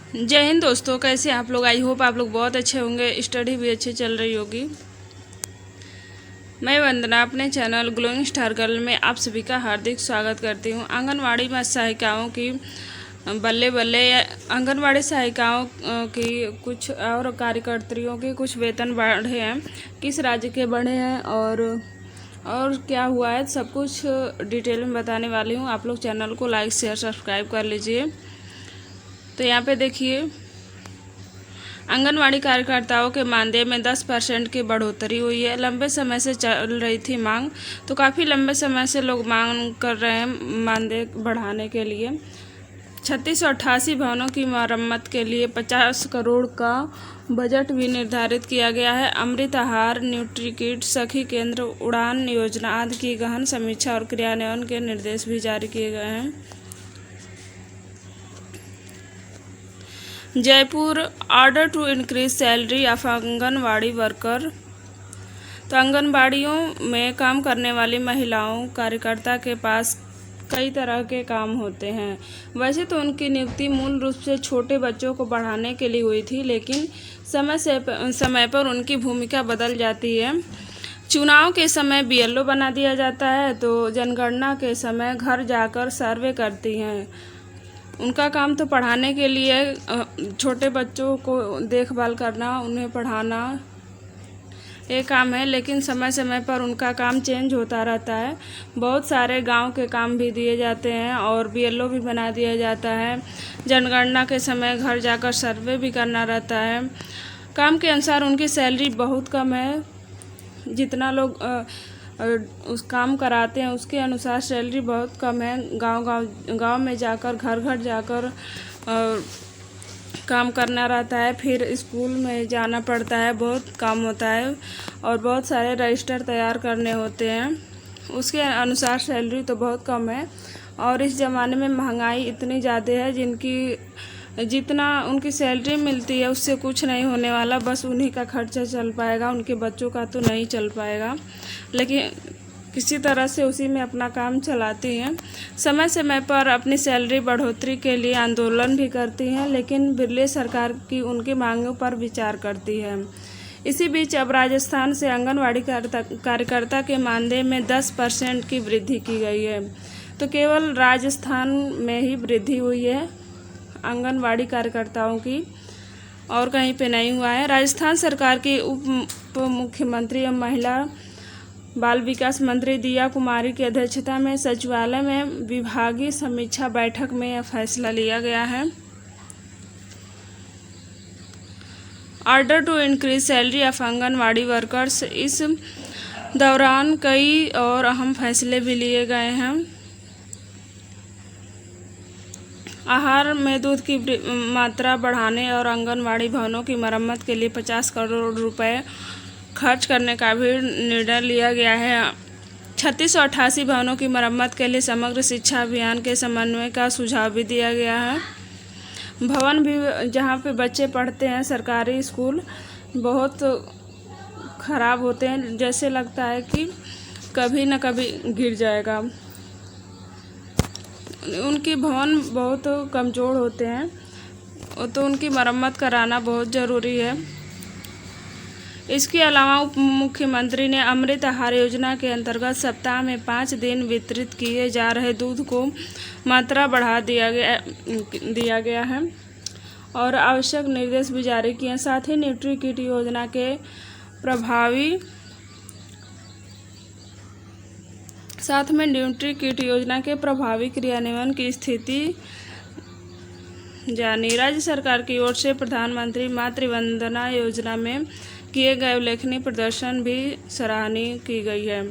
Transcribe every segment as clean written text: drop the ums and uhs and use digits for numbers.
जय हिंद दोस्तों, कैसे आप लोग। आई होप आप लोग बहुत अच्छे होंगे, स्टडी भी अच्छी चल रही होगी। मैं वंदना अपने चैनल ग्लोइंग स्टार गर्ल में आप सभी का हार्दिक स्वागत करती हूं। आंगनवाड़ी में सहायिकाओं की बल्ले बल्ले आंगनवाड़ी सहायिकाओं की कुछ और कार्यकर्त्रियों के कुछ वेतन बढ़े हैं। किस राज्य के बढ़े हैं और क्या हुआ है, सब कुछ डिटेल में बताने वाली हूँ। आप लोग चैनल को लाइक शेयर सब्सक्राइब कर लीजिए। तो यहाँ पे देखिए, आंगनवाड़ी कार्यकर्ताओं के मानदेय में 10% की बढ़ोतरी हुई है। लंबे समय से चल रही थी मांग, तो काफ़ी लंबे समय से लोग मांग कर रहे हैं मानदेय बढ़ाने के लिए। 3688 भवनों की मरम्मत के लिए 50 करोड़ का बजट भी निर्धारित किया गया है। अमृत आहार, न्यूट्रीकिट, सखी केंद्र, उड़ान योजना आदि की गहन समीक्षा और क्रियान्वयन के निर्देश भी जारी किए गए हैं। Jaipur, order to increase salary of anganwadi worker. तो आंगनबाड़ियों में काम करने वाली महिलाओं कार्यकर्ता के पास कई तरह के काम होते हैं। वैसे तो उनकी नियुक्ति मूल रूप से छोटे बच्चों को बढ़ाने के लिए हुई थी, लेकिन समय पर उनकी भूमिका बदल जाती है। चुनाव के समय बीएलओ बना दिया जाता है, तो जनगणना के समय घर जाकर सर्वे करती हैं। उनका काम तो पढ़ाने के लिए, छोटे बच्चों को देखभाल करना, उन्हें पढ़ाना ये काम है, लेकिन समय समय पर उनका काम चेंज होता रहता है। बहुत सारे गांव के काम भी दिए जाते हैं और बीएलओ भी बना दिया जाता है। जनगणना के समय घर जाकर सर्वे भी करना रहता है। काम के अनुसार उनकी सैलरी बहुत कम है। जितना लोग उस काम कराते हैं उसके अनुसार सैलरी बहुत कम है। गांव में जाकर, घर घर जाकर काम करना रहता है। फिर स्कूल में जाना पड़ता है, बहुत काम होता है और बहुत सारे रजिस्टर तैयार करने होते हैं। उसके अनुसार सैलरी तो बहुत कम है। और इस ज़माने में महंगाई इतनी ज़्यादा है, जितना उनकी सैलरी मिलती है उससे कुछ नहीं होने वाला। बस उन्हीं का खर्चा चल पाएगा, उनके बच्चों का तो नहीं चल पाएगा, लेकिन किसी तरह से उसी में अपना काम चलाती हैं। समय समय पर अपनी सैलरी बढ़ोतरी के लिए आंदोलन भी करती हैं, लेकिन बिरले सरकार की उनकी मांगों पर विचार करती है। इसी बीच अब राजस्थान से आंगनवाड़ी कार्यकर्ता के मानदेय में 10% की वृद्धि की गई है। तो केवल राजस्थान में ही वृद्धि हुई है आंगनवाड़ी कार्यकर्ताओं की, और कहीं पे नहीं हुआ है। राजस्थान सरकार की उप मुख्यमंत्री एवं महिला बाल विकास मंत्री दिया कुमारी की अध्यक्षता में सचिवालय में विभागीय समीक्षा बैठक में यह फैसला लिया गया है। Order to increase salary of anganwadi workers. इस दौरान कई और अहम फैसले भी लिए गए हैं। आहार में दूध की मात्रा बढ़ाने और आंगनवाड़ी भवनों की मरम्मत के लिए 50 करोड़ रुपए खर्च करने का भी निर्णय लिया गया है। 3688 भवनों की मरम्मत के लिए समग्र शिक्षा अभियान के समन्वय का सुझाव भी दिया गया है। भवन भी जहाँ पे बच्चे पढ़ते हैं, सरकारी स्कूल बहुत ख़राब होते हैं, जैसे लगता है कि कभी न कभी गिर जाएगा। उनके भवन बहुत कमज़ोर होते हैं, तो उनकी मरम्मत कराना बहुत ज़रूरी है। इसके अलावा उप मुख्यमंत्री ने अमृत आहार योजना के अंतर्गत सप्ताह में 5 दिन वितरित किए जा रहे दूध को मात्रा बढ़ा दिया गया है और आवश्यक निर्देश भी जारी किए हैं। साथ ही न्यूट्रीकिट योजना के प्रभावी क्रियान्वयन की स्थिति जानी। राज्य सरकार की ओर से प्रधानमंत्री मातृ वंदना योजना में किए गए उल्लेखनीय प्रदर्शन भी सराहनीय की गई है।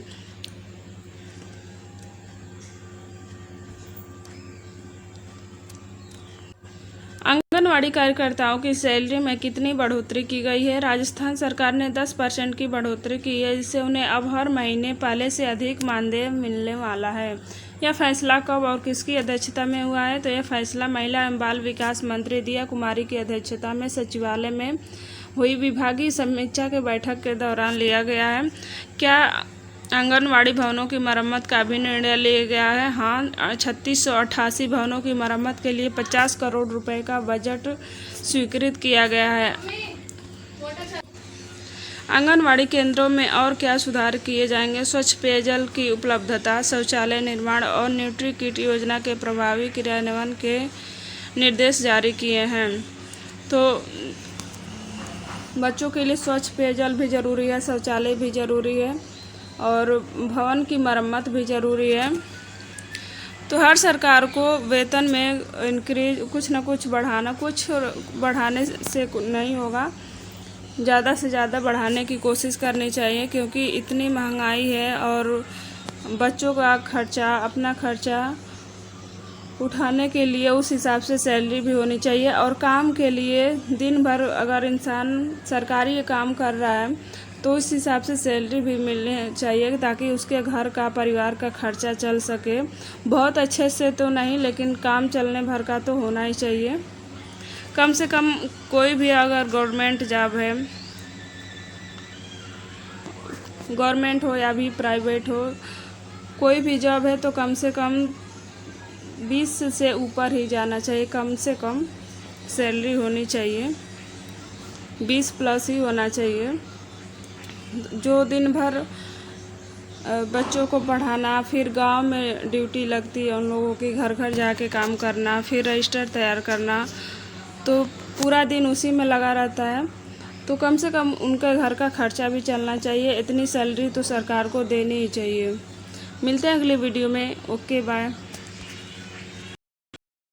आंगनवाड़ी कार्यकर्ताओं की सैलरी में कितनी बढ़ोतरी की गई है। राजस्थान सरकार ने 10% की बढ़ोतरी की है, जिससे उन्हें अब हर महीने पहले से अधिक मानदेय मिलने वाला है। यह फैसला कब और किसकी अध्यक्षता में हुआ है? तो यह फैसला महिला एवं बाल विकास मंत्री दिया कुमारी की अध्यक्षता में सचिवालय में हुई विभागीय समीक्षा के बैठक के दौरान लिया गया है। क्या आंगनवाड़ी भवनों की मरम्मत का भी निर्णय लिया गया है। हाँ, 3688 भवनों की मरम्मत के लिए 50 करोड़ रुपए का बजट स्वीकृत किया गया है। आंगनवाड़ी केंद्रों में और क्या सुधार किए जाएंगे? स्वच्छ पेयजल की उपलब्धता, शौचालय निर्माण और न्यूट्री किट योजना के प्रभावी क्रियान्वयन के निर्देश जारी किए हैं। तो बच्चों के लिए स्वच्छ पेयजल भी ज़रूरी है, शौचालय भी ज़रूरी है और भवन की मरम्मत भी ज़रूरी है। तो हर सरकार को वेतन में इंक्रीज कुछ ना कुछ बढ़ाने से नहीं होगा, ज़्यादा से ज़्यादा बढ़ाने की कोशिश करनी चाहिए, क्योंकि इतनी महंगाई है और बच्चों का खर्चा, अपना खर्चा उठाने के लिए उस हिसाब से सैलरी भी होनी चाहिए। और काम के लिए दिन भर अगर इंसान सरकारी काम कर रहा है तो उस हिसाब से सैलरी भी मिलनी चाहिए, ताकि उसके घर का, परिवार का खर्चा चल सके। बहुत अच्छे से तो नहीं, लेकिन काम चलने भर का तो होना ही चाहिए। कम से कम कोई भी अगर गवर्नमेंट जॉब है, गवर्नमेंट हो या भी प्राइवेट हो, कोई भी जॉब है तो कम से कम 20 से ऊपर ही जाना चाहिए। कम से कम सैलरी होनी चाहिए, 20 प्लस ही होना चाहिए। जो दिन भर बच्चों को पढ़ाना, फिर गांव में ड्यूटी लगती है उन लोगों की, घर घर जाके काम करना, फिर रजिस्टर तैयार करना, तो पूरा दिन उसी में लगा रहता है। तो कम से कम उनके घर का खर्चा भी चलना चाहिए। इतनी सैलरी तो सरकार को देनी ही चाहिए। मिलते हैं अगले वीडियो में। Okay, bye.